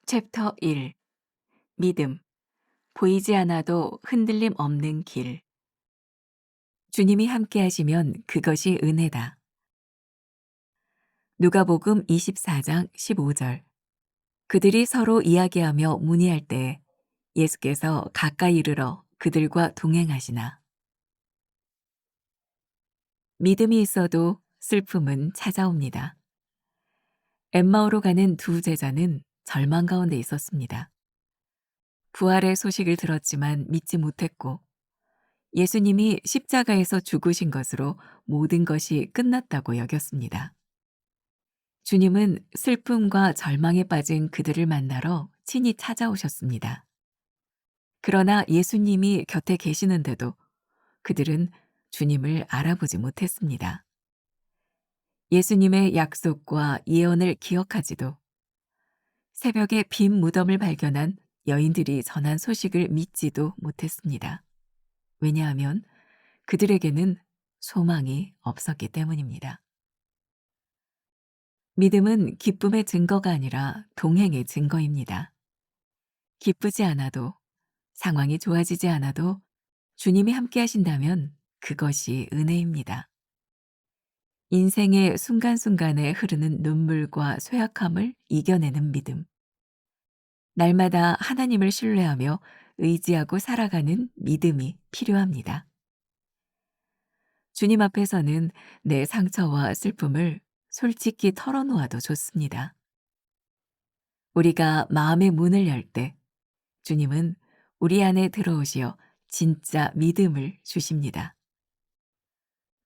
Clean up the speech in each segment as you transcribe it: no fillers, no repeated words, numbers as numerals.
챕터 1. 믿음. 보이지 않아도 흔들림 없는 길. 주님이 함께 하시면 그것이 은혜다. 누가복음 24장 15절. 그들이 서로 이야기하며 문의할 때 예수께서 가까이 이르러 그들과 동행하시나. 믿음이 있어도 슬픔은 찾아옵니다. 엠마오로 가는 두 제자는 절망 가운데 있었습니다. 부활의 소식을 들었지만 믿지 못했고 예수님이 십자가에서 죽으신 것으로 모든 것이 끝났다고 여겼습니다. 주님은 슬픔과 절망에 빠진 그들을 만나러 친히 찾아오셨습니다. 그러나 예수님이 곁에 계시는데도 그들은 주님을 알아보지 못했습니다. 예수님의 약속과 예언을 기억하지도 새벽에 빈 무덤을 발견한 여인들이 전한 소식을 믿지도 못했습니다. 왜냐하면 그들에게는 소망이 없었기 때문입니다. 믿음은 기쁨의 증거가 아니라 동행의 증거입니다. 기쁘지 않아도, 상황이 좋아지지 않아도 주님이 함께 하신다면 그것이 은혜입니다. 인생의 순간순간에 흐르는 눈물과 쇠약함을 이겨내는 믿음. 날마다 하나님을 신뢰하며 의지하고 살아가는 믿음이 필요합니다. 주님 앞에서는 내 상처와 슬픔을 솔직히 털어놓아도 좋습니다. 우리가 마음의 문을 열 때 주님은 우리 안에 들어오시어 진짜 믿음을 주십니다.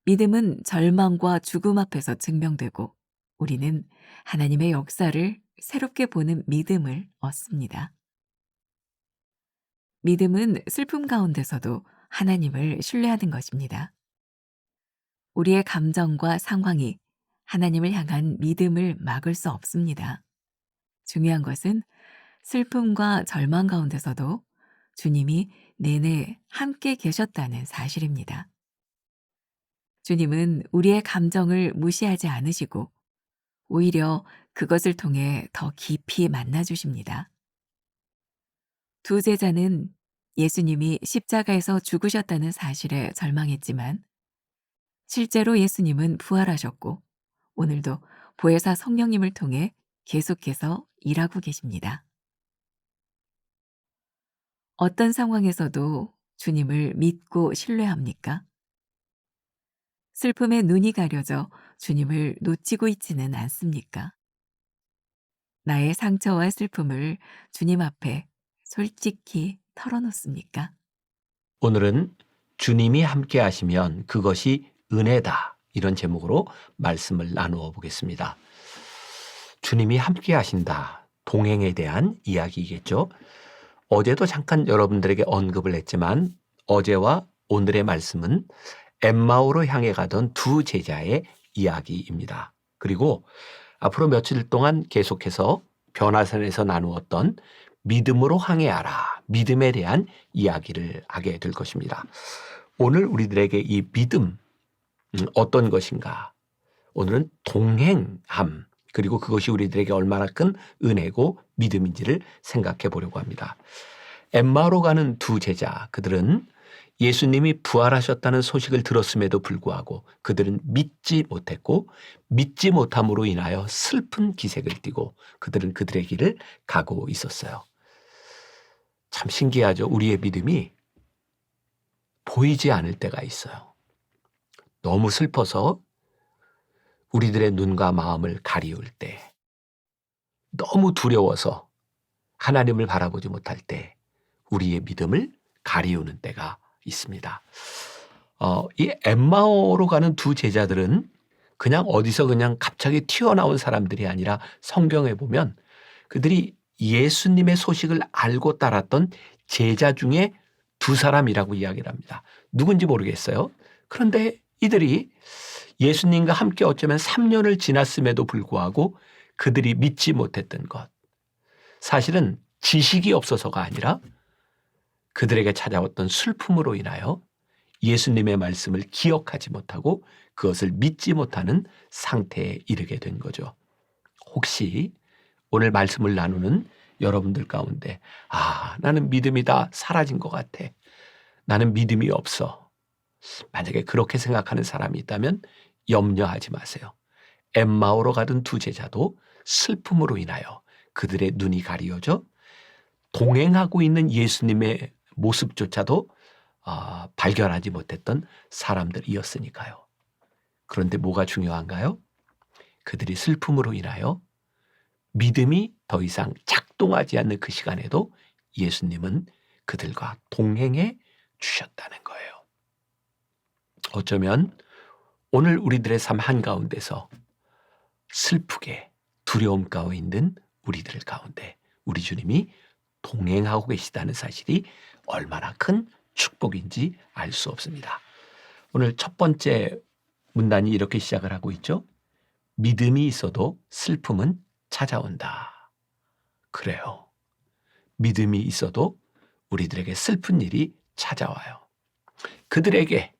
믿음은 절망과 죽음 앞에서 증명되고 우리는 하나님의 역사를 새롭게 보는 믿음을 얻습니다. 믿음은 슬픔 가운데서도 하나님을 신뢰하는 것입니다. 우리의 감정과 상황이 하나님을 향한 믿음을 막을 수 없습니다. 중요한 것은 슬픔과 절망 가운데서도 주님이 내내 함께 계셨다는 사실입니다. 주님은 우리의 감정을 무시하지 않으시고 오히려 그것을 통해 더 깊이 만나주십니다. 두 제자는 예수님이 십자가에서 죽으셨다는 사실에 절망했지만 실제로 예수님은 부활하셨고 오늘도 보혜사 성령님을 통해 계속해서 일하고 계십니다. 어떤 상황에서도 주님을 믿고 신뢰합니까? 슬픔에 눈이 가려져 주님을 놓치고 있지는 않습니까? 나의 상처와 슬픔을 주님 앞에 솔직히 털어놓습니까? 오늘은 주님이 함께 하시면 그것이 은혜다. 이런 제목으로 말씀을 나누어 보겠습니다. 주님이 함께 하신다. 동행에 대한 이야기이겠죠. 어제도 잠깐 여러분들에게 언급을 했지만 어제와 오늘의 말씀은 엠마오로 향해 가던 두 제자의 이야기입니다. 그리고 앞으로 며칠 동안 계속해서 변화산에서 나누었던 믿음으로 항해하라. 믿음에 대한 이야기를 하게 될 것입니다. 오늘 우리들에게 이 믿음 어떤 것인가? 오늘은 동행함 그리고 그것이 우리들에게 얼마나 큰 은혜고 믿음인지를 생각해 보려고 합니다. 엠마오로 가는 두 제자 그들은 예수님이 부활하셨다는 소식을 들었음에도 불구하고 그들은 믿지 못했고 믿지 못함으로 인하여 슬픈 기색을 띠고 그들은 그들의 길을 가고 있었어요. 참 신기하죠. 우리의 믿음이 보이지 않을 때가 있어요. 너무 슬퍼서 우리들의 눈과 마음을 가리울 때, 너무 두려워서 하나님을 바라보지 못할 때 우리의 믿음을 가리우는 때가 있습니다. 이 엠마오로 가는 두 제자들은 그냥 어디서 그냥 갑자기 튀어나온 사람들이 아니라 성경에 보면 그들이 예수님의 소식을 알고 따랐던 제자 중에 두 사람이라고 이야기를 합니다. 누군지 모르겠어요. 그런데 이들이 예수님과 함께 어쩌면 3년을 지났음에도 불구하고 그들이 믿지 못했던 것. 사실은 지식이 없어서가 아니라 그들에게 찾아왔던 슬픔으로 인하여 예수님의 말씀을 기억하지 못하고 그것을 믿지 못하는 상태에 이르게 된 거죠. 혹시 오늘 말씀을 나누는 여러분들 가운데 나는 믿음이 다 사라진 것 같아. 나는 믿음이 없어. 만약에 그렇게 생각하는 사람이 있다면 염려하지 마세요. 엠마오로 가던 두 제자도 슬픔으로 인하여 그들의 눈이 가리워져 동행하고 있는 예수님의 모습조차도 발견하지 못했던 사람들이었으니까요. 그런데 뭐가 중요한가요? 그들이 슬픔으로 인하여 믿음이 더 이상 작동하지 않는 그 시간에도 예수님은 그들과 동행해 주셨다는 거예요. 어쩌면 오늘 우리들의 삶 한가운데서 슬프게 두려움 가운데 있는 우리들 가운데 우리 주님이 동행하고 계시다는 사실이 얼마나 큰 축복인지 알 수 없습니다. 오늘 첫 번째 문단이 이렇게 시작을 하고 있죠. 믿음이 있어도 슬픔은 찾아온다. 그래요. 믿음이 있어도 우리들에게 슬픈 일이 찾아와요. 그들에게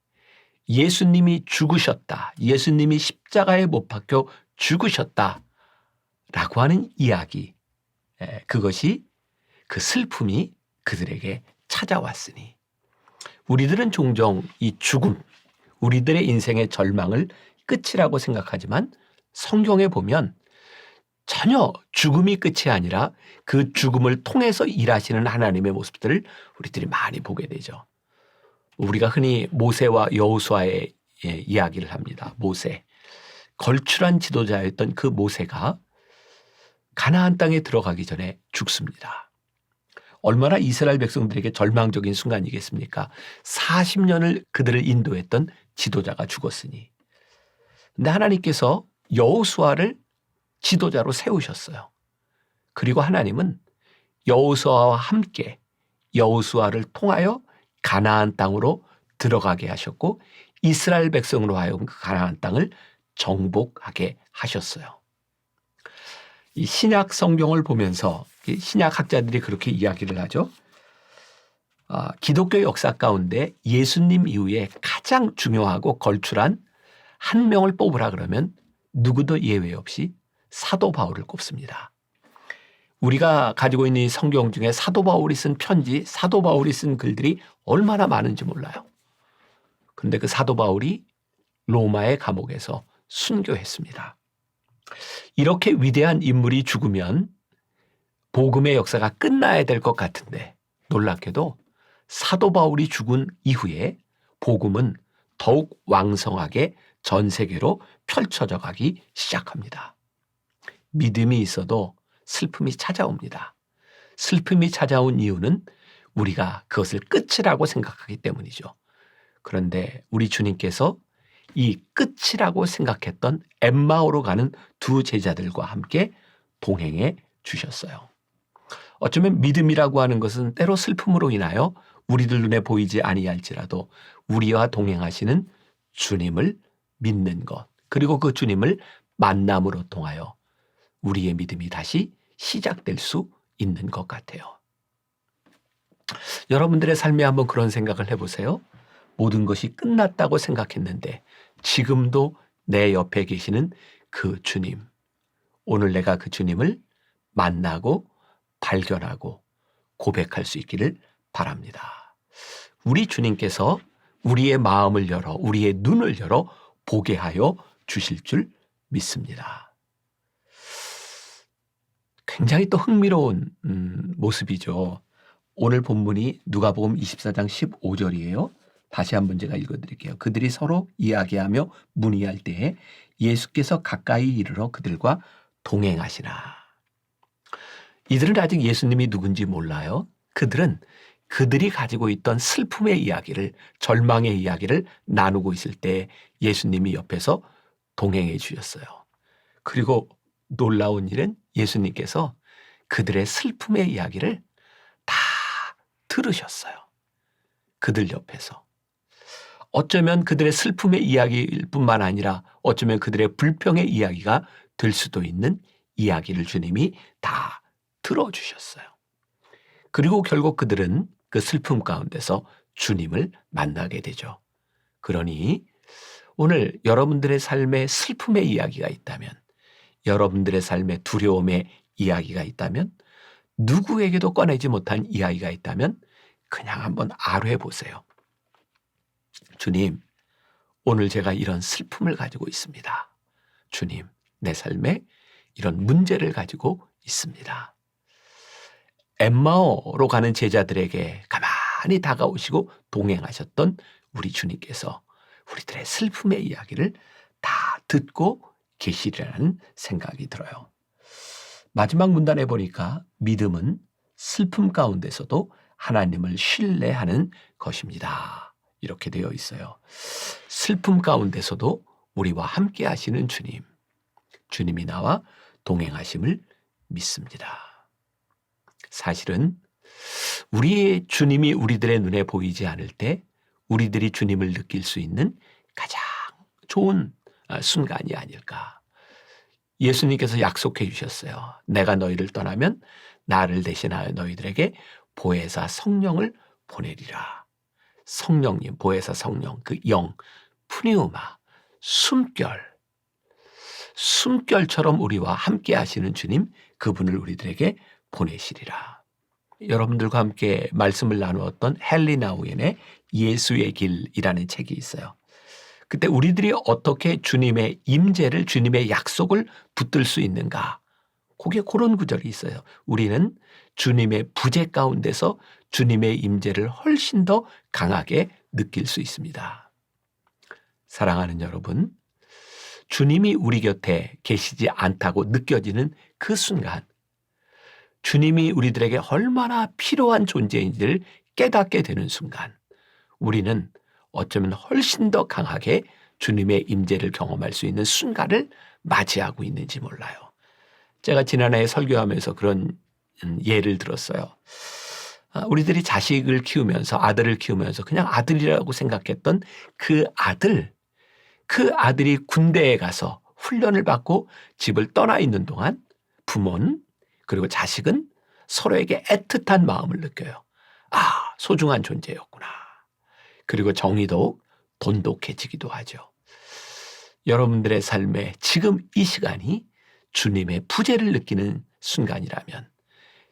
예수님이 죽으셨다. 예수님이 십자가에 못 박혀 죽으셨다. 라고 하는 이야기. 그것이 그 슬픔이 그들에게 찾아왔으니 우리들은 종종 이 죽음, 우리들의 인생의 절망을 끝이라고 생각하지만 성경에 보면 전혀 죽음이 끝이 아니라 그 죽음을 통해서 일하시는 하나님의 모습들을 우리들이 많이 보게 되죠. 우리가 흔히 모세와 여호수아의 이야기를 합니다. 모세, 걸출한 지도자였던 그 모세가 가나안 땅에 들어가기 전에 죽습니다. 얼마나 이스라엘 백성들에게 절망적인 순간이겠습니까? 40년을 그들을 인도했던 지도자가 죽었으니. 근데 하나님께서 여호수아를 지도자로 세우셨어요. 그리고 하나님은 여호수아와 함께 여호수아를 통하여 가나안 땅으로 들어가게 하셨고 이스라엘 백성으로 하여금 그 가나안 땅을 정복하게 하셨어요. 이 신약 성경을 보면서 신약 학자들이 그렇게 이야기를 하죠. 기독교 역사 가운데 예수님 이후에 가장 중요하고 걸출한 한 명을 뽑으라 그러면 누구도 예외 없이 사도 바울을 꼽습니다. 우리가 가지고 있는 이 성경 중에 사도 바울이 쓴 편지, 사도 바울이 쓴 글들이 얼마나 많은지 몰라요. 그런데 그 사도 바울이 로마의 감옥에서 순교했습니다. 이렇게 위대한 인물이 죽으면 복음의 역사가 끝나야 될 것 같은데 놀랍게도 사도 바울이 죽은 이후에 복음은 더욱 왕성하게 전 세계로 펼쳐져 가기 시작합니다. 믿음이 있어도 슬픔이 찾아옵니다. 슬픔이 찾아온 이유는 우리가 그것을 끝이라고 생각하기 때문이죠. 그런데 우리 주님께서 이 끝이라고 생각했던 엠마오로 가는 두 제자들과 함께 동행해 주셨어요. 어쩌면 믿음이라고 하는 것은 때로 슬픔으로 인하여 우리들 눈에 보이지 아니할지라도 우리와 동행하시는 주님을 믿는 것, 그리고 그 주님을 만남으로 통하여 우리의 믿음이 다시 시작될 수 있는 것 같아요. 여러분들의 삶에 한번 그런 생각을 해보세요. 모든 것이 끝났다고 생각했는데 지금도 내 옆에 계시는 그 주님, 오늘 내가 그 주님을 만나고 발견하고 고백할 수 있기를 바랍니다. 우리 주님께서 우리의 마음을 열어 우리의 눈을 열어 보게 하여 주실 줄 믿습니다. 굉장히 또 흥미로운 모습이죠. 오늘 본문이 누가복음 24장 15절이에요. 다시 한번 제가 읽어드릴게요. 그들이 서로 이야기하며 문의할 때에 예수께서 가까이 이르러 그들과 동행하시나. 이들은 아직 예수님이 누군지 몰라요. 그들은 그들이 가지고 있던 슬픔의 이야기를, 절망의 이야기를 나누고 있을 때 예수님이 옆에서 동행해 주셨어요. 그리고 놀라운 일은 예수님께서 그들의 슬픔의 이야기를 다 들으셨어요. 그들 옆에서. 어쩌면 그들의 슬픔의 이야기일 뿐만 아니라 어쩌면 그들의 불평의 이야기가 될 수도 있는 이야기를 주님이 다 들어주셨어요. 그리고 결국 그들은 그 슬픔 가운데서 주님을 만나게 되죠. 그러니 오늘 여러분들의 삶에 슬픔의 이야기가 있다면, 여러분들의 삶에 두려움의 이야기가 있다면 누구에게도 꺼내지 못한 이야기가 있다면 그냥 한번 아뢰 보세요. 주님, 오늘 제가 이런 슬픔을 가지고 있습니다. 주님, 내 삶에 이런 문제를 가지고 있습니다. 엠마오로 가는 제자들에게 가만히 다가오시고 동행하셨던 우리 주님께서 우리들의 슬픔의 이야기를 다 듣고 계시리라는 생각이 들어요. 마지막 문단에 보니까 믿음은 슬픔 가운데서도 하나님을 신뢰하는 것입니다. 이렇게 되어 있어요. 슬픔 가운데서도 우리와 함께 하시는 주님, 주님이 나와 동행하심을 믿습니다. 사실은 우리의 주님이 우리들의 눈에 보이지 않을 때 우리들이 주님을 느낄 수 있는 가장 좋은 순간이 아닐까. 예수님께서 약속해 주셨어요. 내가 너희를 떠나면 나를 대신하여 너희들에게 보혜사 성령을 보내리라. 성령님, 보혜사 성령, 그 영, 푸니우마, 숨결처럼 우리와 함께 하시는 주님, 그분을 우리들에게 보내시리라. 여러분들과 함께 말씀을 나누었던 헨리 나우엔의 예수의 길이라는 책이 있어요. 그때 우리들이 어떻게 주님의 임재를, 주님의 약속을 붙들 수 있는가? 그게 그런 구절이 있어요. 우리는 주님의 부재 가운데서 주님의 임재를 훨씬 더 강하게 느낄 수 있습니다. 사랑하는 여러분, 주님이 우리 곁에 계시지 않다고 느껴지는 그 순간, 주님이 우리들에게 얼마나 필요한 존재인지를 깨닫게 되는 순간, 우리는 어쩌면 훨씬 더 강하게 주님의 임재를 경험할 수 있는 순간을 맞이하고 있는지 몰라요. 제가 지난해 설교하면서 그런 예를 들었어요. 우리들이 자식을 키우면서, 아들을 키우면서 그냥 아들이라고 생각했던 그 아들이 군대에 가서 훈련을 받고 집을 떠나 있는 동안 부모는, 그리고 자식은 서로에게 애틋한 마음을 느껴요. 아, 소중한 존재였구나. 그리고 정의도 돈독해지기도 하죠. 여러분들의 삶에 지금 이 시간이 주님의 부재를 느끼는 순간이라면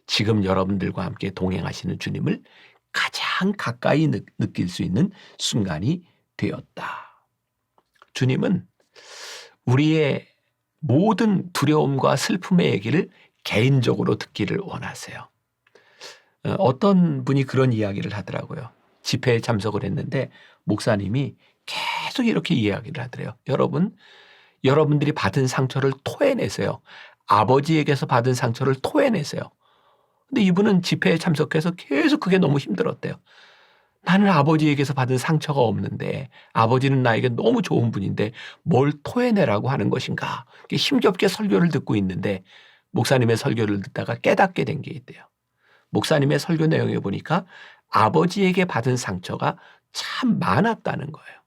지금 여러분들과 함께 동행하시는 주님을 가장 가까이 느낄 수 있는 순간이 되었다. 주님은 우리의 모든 두려움과 슬픔의 얘기를 개인적으로 듣기를 원하세요. 어떤 분이 그런 이야기를 하더라고요. 집회에 참석을 했는데 목사님이 계속 이렇게 이야기를 하더래요. 여러분들이 받은 상처를 토해내세요. 아버지에게서 받은 상처를 토해내세요. 근데 이분은 집회에 참석해서 계속 그게 너무 힘들었대요. 나는 아버지에게서 받은 상처가 없는데, 아버지는 나에게 너무 좋은 분인데 뭘 토해내라고 하는 것인가. 힘겹게 설교를 듣고 있는데 목사님의 설교를 듣다가 깨닫게 된 게 있대요. 목사님의 설교 내용에 보니까 아버지에게 받은 상처가 참 많았다는 거예요.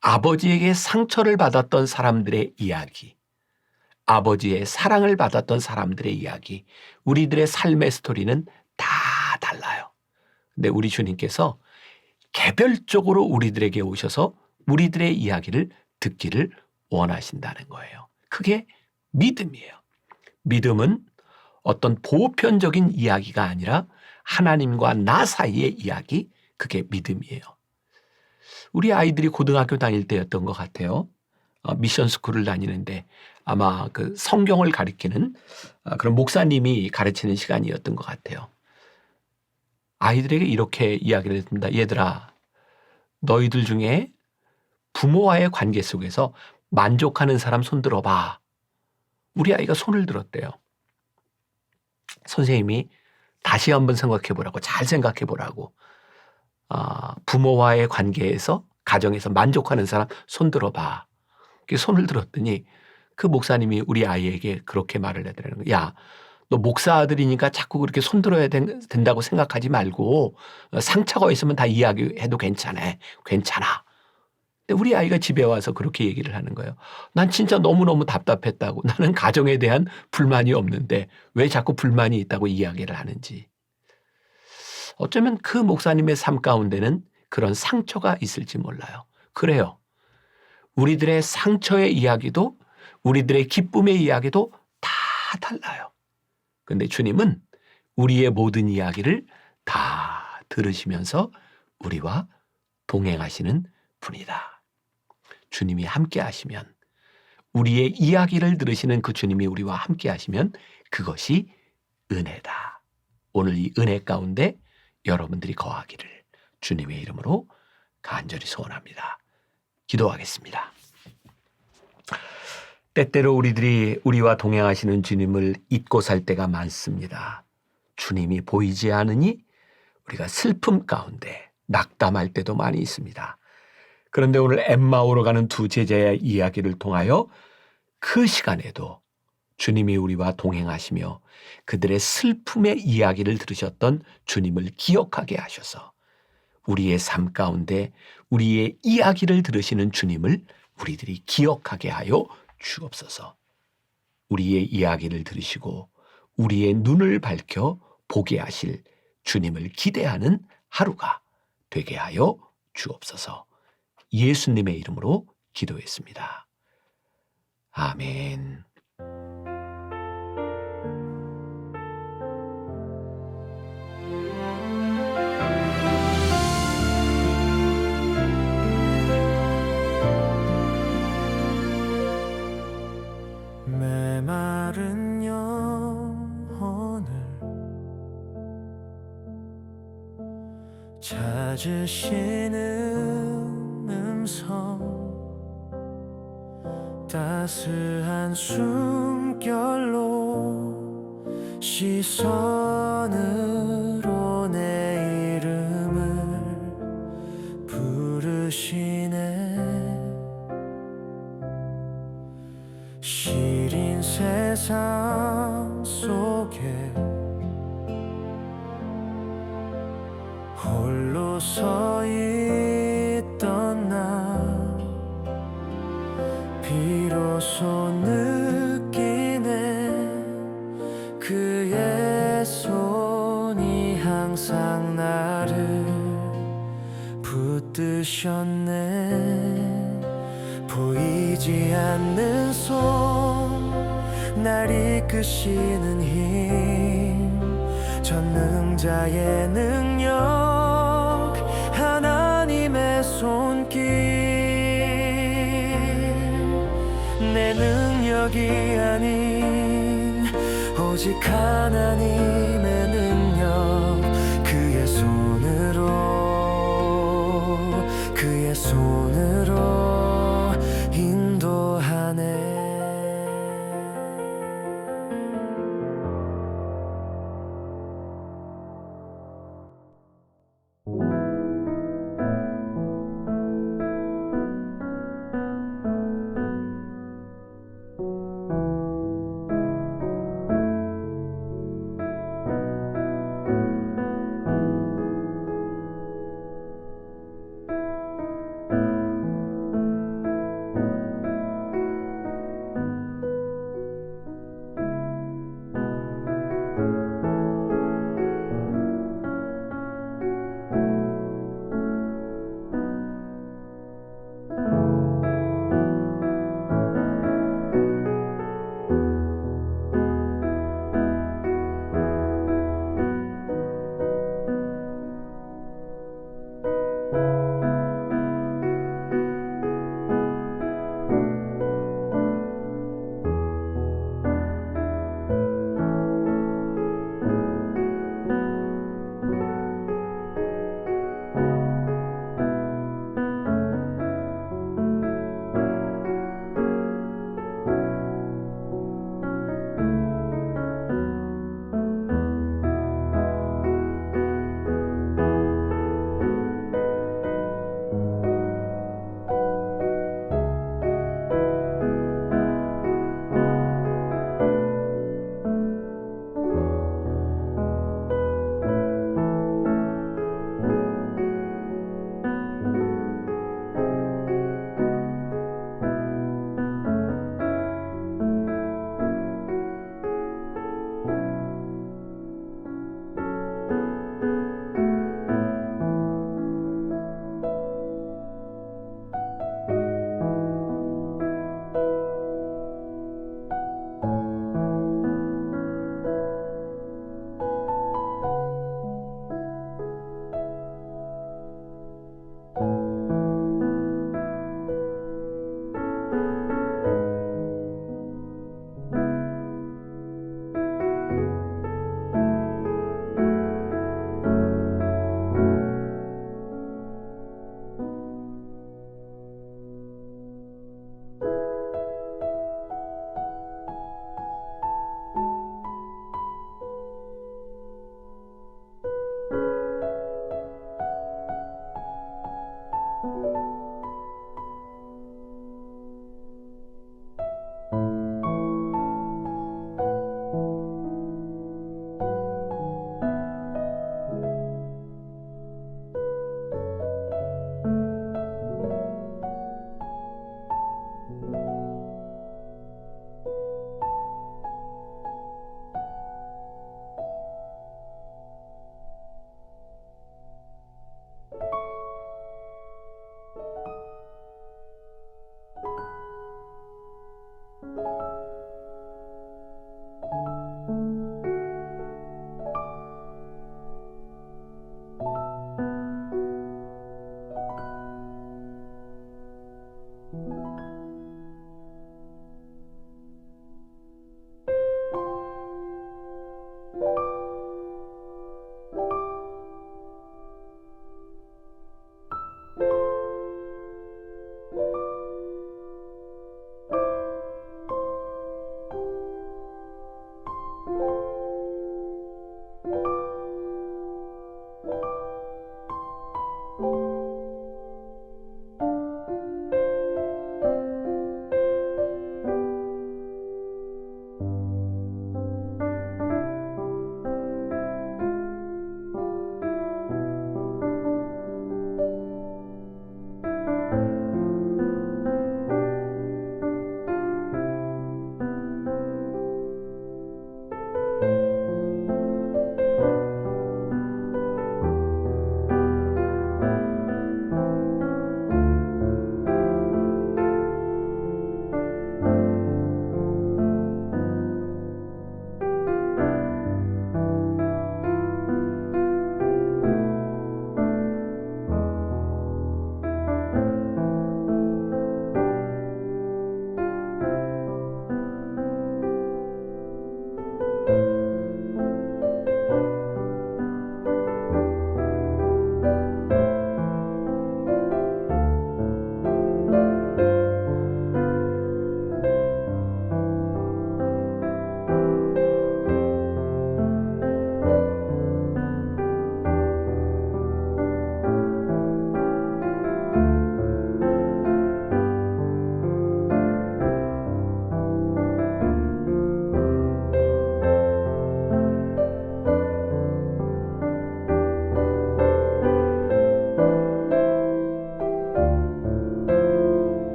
아버지에게 상처를 받았던 사람들의 이야기, 아버지의 사랑을 받았던 사람들의 이야기, 우리들의 삶의 스토리는 다 달라요. 근데 우리 주님께서 개별적으로 우리들에게 오셔서 우리들의 이야기를 듣기를 원하신다는 거예요. 그게 믿음이에요. 믿음은 어떤 보편적인 이야기가 아니라 하나님과 나 사이의 이야기, 그게 믿음이에요. 우리 아이들이 고등학교 다닐 때였던 것 같아요. 미션 스쿨을 다니는데 아마 그 성경을 가르치는 그런 목사님이 가르치는 시간이었던 것 같아요. 아이들에게 이렇게 이야기를 했습니다. 얘들아, 너희들 중에 부모와의 관계 속에서 만족하는 사람 손 들어봐. 우리 아이가 손을 들었대요. 선생님이 다시 한번 생각해보라고, 잘 생각해보라고. 부모와의 관계에서, 가정에서 만족하는 사람 손 들어봐. 손을 들었더니 그 목사님이 우리 아이에게 그렇게 말을 하더라는 거예요. 야, 너 목사 아들이니까 자꾸 그렇게 손 들어야 된다고 생각하지 말고 상처가 있으면 다 이야기해도 괜찮아. 근데 우리 아이가 집에 와서 그렇게 얘기를 하는 거예요. 난 진짜 너무너무 답답했다고. 나는 가정에 대한 불만이 없는데 왜 자꾸 불만이 있다고 이야기를 하는지. 어쩌면 그 목사님의 삶 가운데는 그런 상처가 있을지 몰라요. 그래요. 우리들의 상처의 이야기도, 우리들의 기쁨의 이야기도 다 달라요. 근데 주님은 우리의 모든 이야기를 다 들으시면서 우리와 동행하시는 분이다. 주님이 함께 하시면, 우리의 이야기를 들으시는 그 주님이 우리와 함께 하시면 그것이 은혜다. 오늘 이 은혜 가운데 여러분들이 거하기를 주님의 이름으로 간절히 소원합니다. 기도하겠습니다. 때때로 우리들이 우리와 동행하시는 주님을 잊고 살 때가 많습니다. 주님이 보이지 않으니 우리가 슬픔 가운데 낙담할 때도 많이 있습니다. 그런데 오늘 엠마오로 가는 두 제자의 이야기를 통하여 그 시간에도 주님이 우리와 동행하시며 그들의 슬픔의 이야기를 들으셨던 주님을 기억하게 하셔서 우리의 삶 가운데 우리의 이야기를 들으시는 주님을 우리들이 기억하게 하여 주옵소서. 우리의 이야기를 들으시고 우리의 눈을 밝혀 보게 하실 주님을 기대하는 하루가 되게 하여 주옵소서. 예수님의 이름으로 기도했습니다. 아멘. 메마른 영혼을 찾으시는 음성, 따스한 숨결로 시선으로 내 이름을 부르시네. 시린 세상 속에 홀로 서 있던 나, 비로소 느끼네. 그의 손이 항상 나를 붙드셨네. 보이지 않는 손, 날 이끄시는 힘, 전능자의 능력, 하나님의 손길. 내 능력이 아닌 오직 하나님의 능력, 그의 손으로, 그의 손